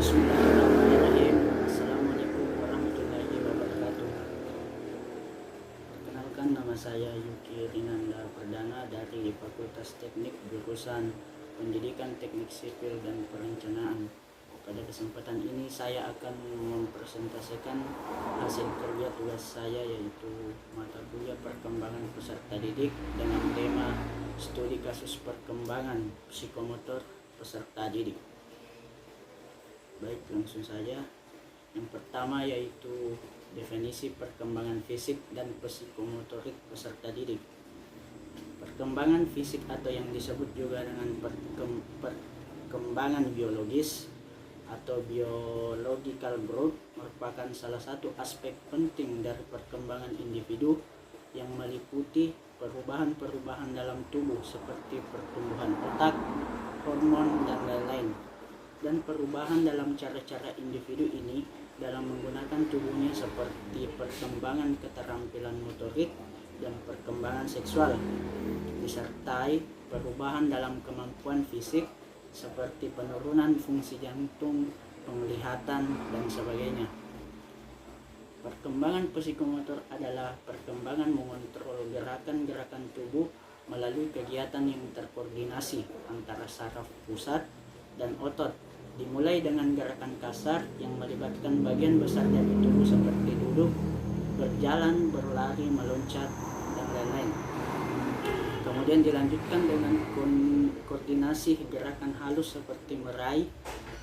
Bismillahirrahmanirrahim. Assalamualaikum warahmatullahi wabarakatuh. Perkenalkan, nama saya Yuki Rinanda Perdana dari Fakultas Teknik jurusan Pendidikan Teknik Sipil dan Perencanaan. Pada kesempatan ini saya akan mempresentasikan hasil kerja tugas saya, yaitu mata kuliah perkembangan peserta didik dengan tema studi kasus perkembangan psikomotor peserta didik. Baik, langsung saja. Yang pertama yaitu definisi perkembangan fisik dan psikomotorik peserta didik. Perkembangan fisik atau yang disebut juga dengan perkembangan biologis atau biological growth merupakan salah satu aspek penting dari perkembangan individu yang meliputi perubahan-perubahan dalam tubuh seperti pertumbuhan otak, hormon, dan lain-lain, dan perubahan dalam cara-cara individu ini dalam menggunakan tubuhnya seperti perkembangan keterampilan motorik dan perkembangan seksual, disertai perubahan dalam kemampuan fisik seperti penurunan fungsi jantung, penglihatan, dan sebagainya. Perkembangan psikomotor adalah perkembangan mengontrol gerakan-gerakan tubuh melalui kegiatan yang terkoordinasi antara saraf pusat dan otot, dimulai dengan gerakan kasar yang melibatkan bagian besar dari tubuh seperti duduk, berjalan, berlari, meloncat, dan lain-lain. Kemudian dilanjutkan dengan koordinasi gerakan halus seperti meraih,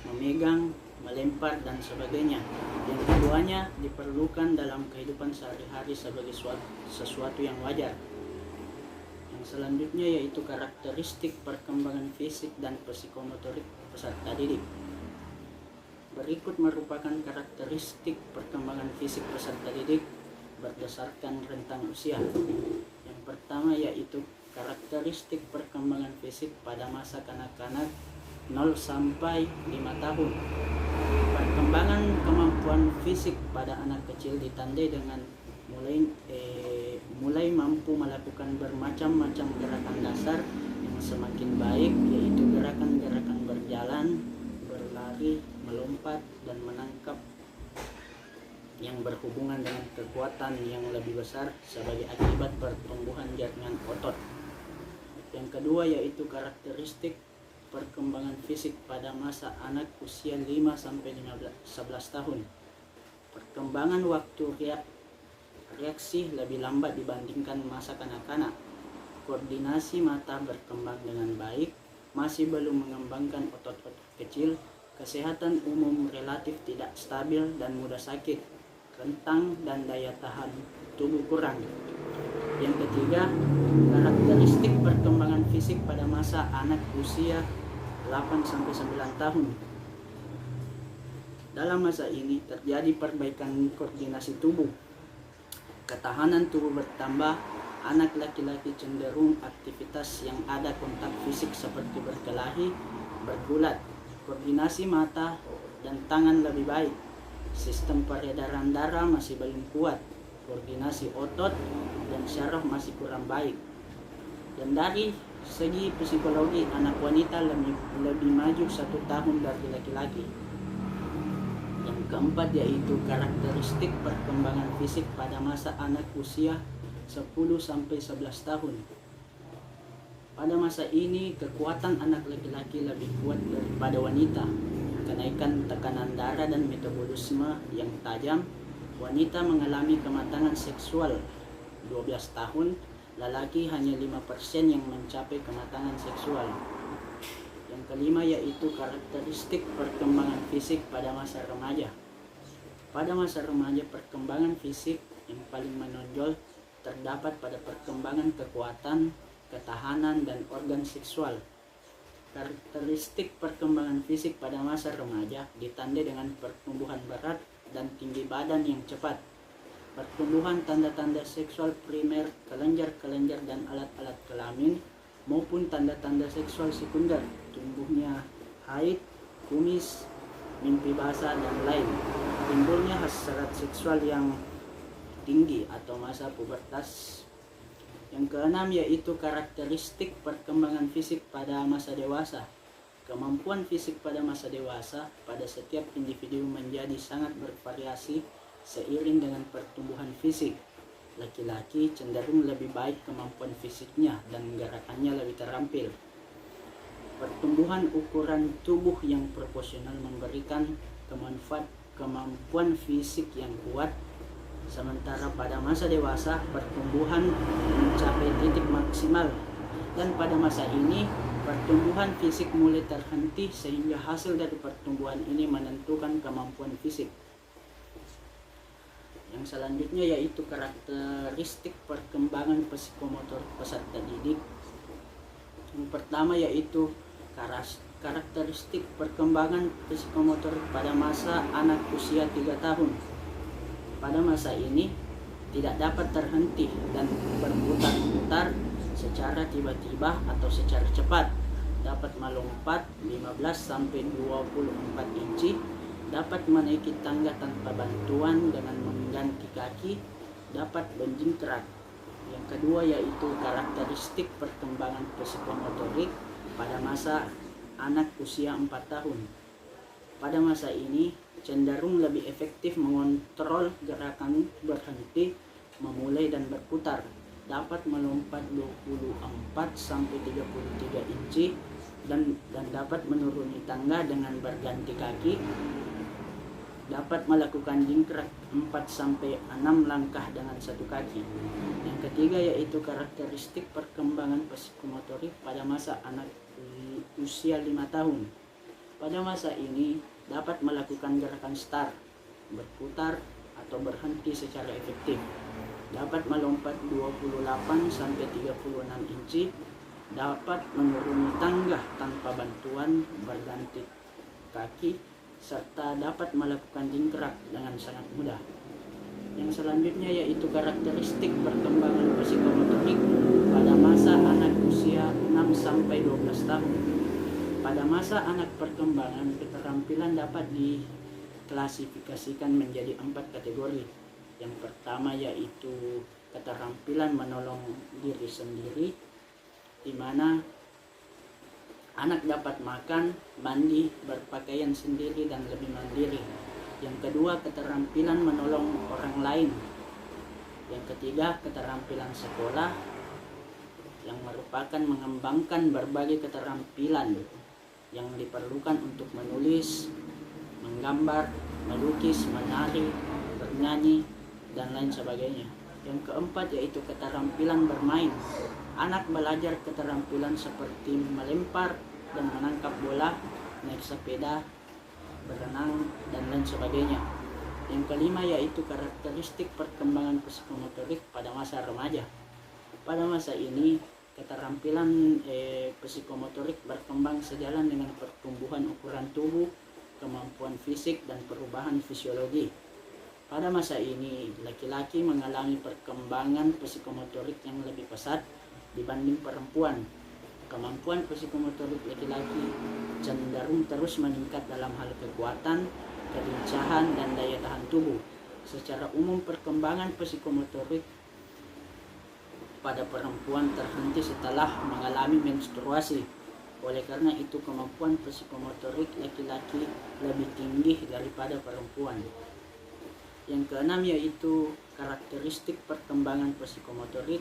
memegang, melempar, dan sebagainya, yang keduanya diperlukan dalam kehidupan sehari-hari sebagai sesuatu yang wajar. Yang selanjutnya yaitu karakteristik perkembangan fisik dan psikomotorik peserta didik. Berikut merupakan karakteristik perkembangan fisik peserta didik berdasarkan rentang usia. Yang pertama yaitu karakteristik perkembangan fisik pada masa kanak-kanak 0 sampai 5 tahun. Perkembangan kemampuan fisik pada anak kecil ditandai dengan mulai mampu melakukan bermacam-macam gerakan dasar yang semakin baik, yaitu gerakan-gerakan berjalan, berlari, melompat, dan menangkap yang berhubungan dengan kekuatan yang lebih besar sebagai akibat pertumbuhan jaringan otot. Yang kedua yaitu karakteristik perkembangan fisik pada masa anak usia 5 sampai 11 tahun. Perkembangan waktu reaksi lebih lambat dibandingkan masa kanak-kanak. Koordinasi mata berkembang dengan baik, masih belum mengembangkan otot-otot kecil, kesehatan umum relatif tidak stabil dan mudah sakit, rentang, dan daya tahan tubuh kurang. Yang ketiga, karakteristik perkembangan fisik pada masa anak usia 8 sampai 9 tahun. Dalam masa ini terjadi perbaikan koordinasi tubuh. Ketahanan tubuh bertambah, anak laki-laki cenderung aktivitas yang ada kontak fisik seperti berkelahi, bergulat, koordinasi mata dan tangan lebih baik. Sistem peredaran darah masih belum kuat, koordinasi otot dan syaraf masih kurang baik. Dan dari segi psikologi, anak wanita lebih maju 1 tahun dari laki-laki. Yang keempat yaitu karakteristik perkembangan fisik pada masa anak usia 10 sampai 11 tahun. Pada masa ini kekuatan anak laki-laki lebih kuat daripada wanita. Kenaikan tekanan darah dan metabolisme yang tajam. Wanita mengalami kematangan seksual 12 tahun, lelaki hanya 5% yang mencapai kematangan seksual. Yang kelima yaitu karakteristik perkembangan fisik pada masa remaja. Pada masa remaja, perkembangan fisik yang paling menonjol terdapat pada perkembangan kekuatan, ketahanan, dan organ seksual. Karakteristik perkembangan fisik pada masa remaja ditandai dengan pertumbuhan berat dan tinggi badan yang cepat, pertumbuhan tanda-tanda seksual primer, kelenjar-kelenjar dan alat-alat kelamin, maupun tanda-tanda seksual sekunder, tumbuhnya haid, kumis, mimpi basah, dan lain. Timbulnya hasrat seksual yang tinggi atau masa pubertas. Yang keenam yaitu karakteristik perkembangan fisik pada masa dewasa. Kemampuan fisik pada masa dewasa pada setiap individu menjadi sangat bervariasi seiring dengan pertumbuhan fisik. Laki-laki cenderung lebih baik kemampuan fisiknya dan gerakannya lebih terampil. Pertumbuhan ukuran tubuh yang proporsional memberikan kemampuan fisik yang kuat, sementara pada masa dewasa pertumbuhan mencapai titik maksimal, dan pada masa ini pertumbuhan fisik mulai terhenti sehingga hasil dari pertumbuhan ini menentukan kemampuan fisik. Yang selanjutnya yaitu karakteristik perkembangan psikomotor peserta didik. Yang pertama yaitu karakteristik perkembangan psikomotor pada masa anak usia 3 tahun. Pada masa ini tidak dapat terhenti dan berputar-putar secara tiba-tiba atau secara cepat, dapat melompat 15-24 inci, dapat menaiki tangga tanpa bantuan dengan mengganti kaki, dapat menjingkrak. Yang kedua yaitu karakteristik perkembangan psikomotorik pada masa anak usia 4 tahun. Pada masa ini cenderung lebih efektif mengontrol gerakan berhenti, memulai dan berputar, dapat melompat 24-33 inci dan dapat menuruni tangga dengan berganti kaki, dapat melakukan jingkrak 4-6 langkah dengan satu kaki. Yang ketiga yaitu karakteristik perkembangan psikomotorik pada masa anak usia 5 tahun. Pada masa ini dapat melakukan gerakan start, berputar atau berhenti secara efektif, dapat melompat 28-36 inci, dapat menuruni tangga tanpa bantuan berganti kaki, serta dapat melakukan jingkrak dengan sangat mudah. Yang selanjutnya yaitu karakteristik perkembangan psikomotorik pada masa anak usia 6-12 tahun. Pada masa anak perkembangan, keterampilan dapat diklasifikasikan menjadi 4 kategori. Yang pertama yaitu keterampilan menolong diri sendiri, di mana anak dapat makan, mandi, berpakaian sendiri dan lebih mandiri. Yang kedua, keterampilan menolong orang lain. Yang ketiga, keterampilan sekolah yang merupakan mengembangkan berbagai keterampilan yang diperlukan untuk menulis, menggambar, melukis, menari, bernyanyi, dan lain sebagainya. Yang keempat yaitu keterampilan bermain. Anak belajar keterampilan seperti melempar dan menangkap bola, naik sepeda, berenang, dan lain sebagainya. Yang kelima yaitu karakteristik perkembangan psikomotorik pada masa remaja. Pada masa ini keterampilan psikomotorik berkembang sejalan dengan pertumbuhan ukuran tubuh, kemampuan fisik, dan perubahan fisiologi. Pada masa ini, laki-laki mengalami perkembangan psikomotorik yang lebih pesat dibanding perempuan. Kemampuan psikomotorik laki-laki cenderung terus meningkat dalam hal kekuatan, kelincahan, dan daya tahan tubuh. Secara umum, perkembangan psikomotorik pada perempuan terhenti setelah mengalami menstruasi. Oleh karena itu, kemampuan psikomotorik laki-laki lebih tinggi daripada perempuan. Yang keenam yaitu karakteristik perkembangan psikomotorik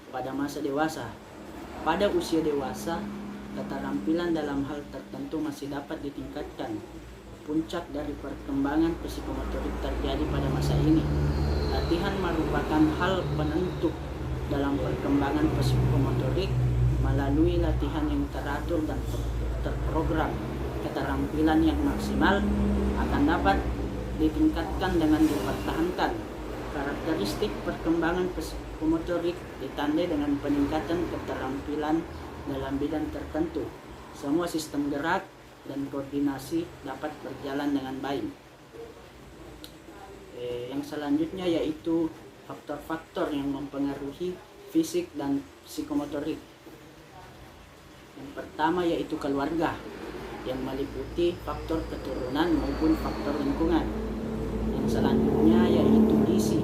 pada masa dewasa. Pada usia dewasa, keterampilan dalam hal tertentu masih dapat ditingkatkan. Puncak dari perkembangan psikomotorik terjadi pada masa ini. Latihan merupakan hal penentu dalam perkembangan psikomotorik. Melalui latihan yang teratur dan terprogram, keterampilan yang maksimal akan dapat ditingkatkan dengan dipertahankan. Karakteristik perkembangan psikomotorik ditandai dengan peningkatan keterampilan dalam bidang tertentu. Semua sistem gerak dan koordinasi dapat berjalan dengan baik. Yang selanjutnya yaitu faktor-faktor yang mempengaruhi fisik dan psikomotorik. Yang pertama yaitu keluarga, yang meliputi faktor keturunan maupun faktor lingkungan. Yang selanjutnya yaitu gizi.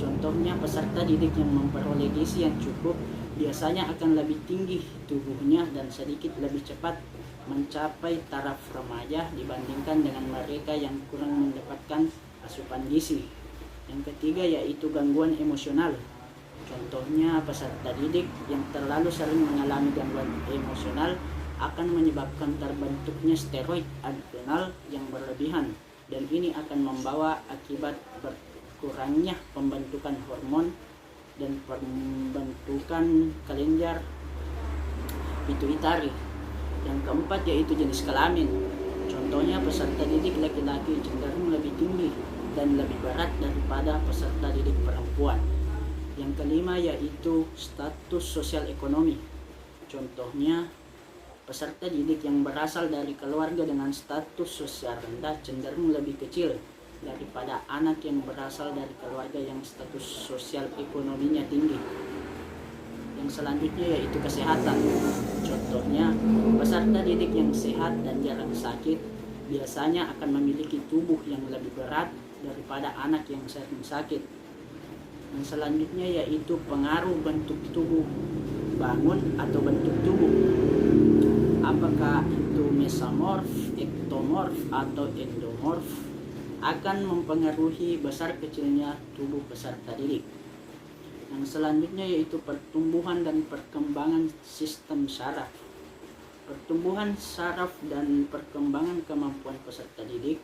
Contohnya peserta didik yang memperoleh gizi yang cukup biasanya akan lebih tinggi tubuhnya dan sedikit lebih cepat mencapai taraf remaja dibandingkan dengan mereka yang kurang mendapatkan asupan gizi. Yang ketiga yaitu gangguan emosional. Contohnya peserta didik yang terlalu sering mengalami gangguan emosional akan menyebabkan terbentuknya steroid adrenal yang berlebihan, dan ini akan membawa akibat berkurangnya pembentukan hormon dan pembentukan kelenjar pituitari. Yang keempat yaitu jenis kelamin. Contohnya peserta didik laki-laki cenderung lebih tinggi dan lebih berat daripada peserta didik perempuan. Yang kelima yaitu status sosial ekonomi. Contohnya peserta didik yang berasal dari keluarga dengan status sosial rendah cenderung lebih kecil daripada anak yang berasal dari keluarga yang status sosial ekonominya tinggi. Yang selanjutnya yaitu kesehatan. Contohnya peserta didik yang sehat dan jarang sakit biasanya akan memiliki tubuh yang lebih berat daripada anak yang sering sakit. Yang selanjutnya yaitu pengaruh bentuk tubuh bangun atau bentuk tubuh. Apakah itu mesomorf, ektomorf, atau endomorf akan mempengaruhi besar kecilnya tubuh peserta didik. Yang selanjutnya yaitu pertumbuhan dan perkembangan sistem saraf. Pertumbuhan saraf dan perkembangan kemampuan peserta didik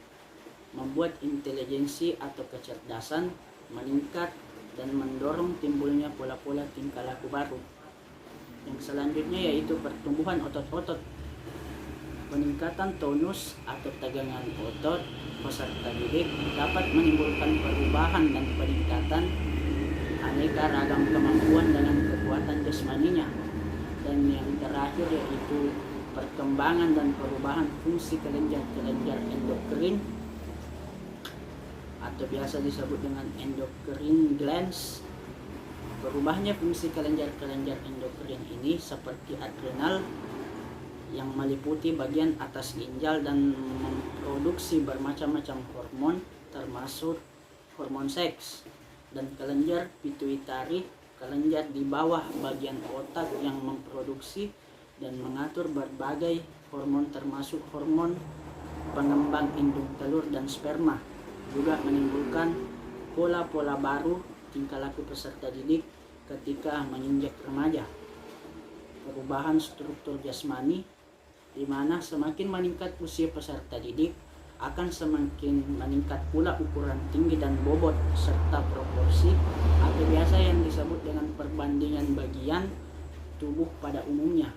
membuat intelijensi atau kecerdasan meningkat dan mendorong timbulnya pola-pola tingkah laku baru. Yang selanjutnya yaitu pertumbuhan otot-otot. Peningkatan tonus atau tegangan otot peserta didik dapat menimbulkan perubahan dan peningkatan aneka ragam kemampuan dengan kekuatan jasmaninya. Dan yang terakhir yaitu perkembangan dan perubahan fungsi kelenjar-kelenjar endokrin atau biasa disebut dengan endocrine glands. Berubahnya fungsi kelenjar-kelenjar endokrin ini seperti adrenal yang meliputi bagian atas ginjal dan memproduksi bermacam-macam hormon termasuk hormon seks, dan kelenjar pituitari, kelenjar di bawah bagian otak yang memproduksi dan mengatur berbagai hormon termasuk hormon pengembang induk telur dan sperma, juga menimbulkan pola-pola baru tingkah laku peserta didik ketika menginjak remaja. Perubahan struktur jasmani, di mana semakin meningkat usia peserta didik akan semakin meningkat pula ukuran tinggi dan bobot serta proporsi atau biasa yang disebut dengan perbandingan bagian tubuh pada umumnya.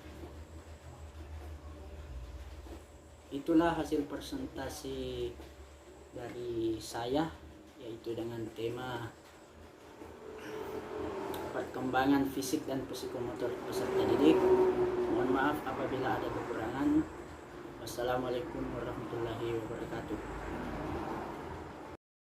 Itulah hasil presentasi dari saya, yaitu dengan tema perkembangan fisik dan psikomotor peserta didik. Mohon maaf apabila ada kekurangan. Wassalamualaikum warahmatullahi wabarakatuh.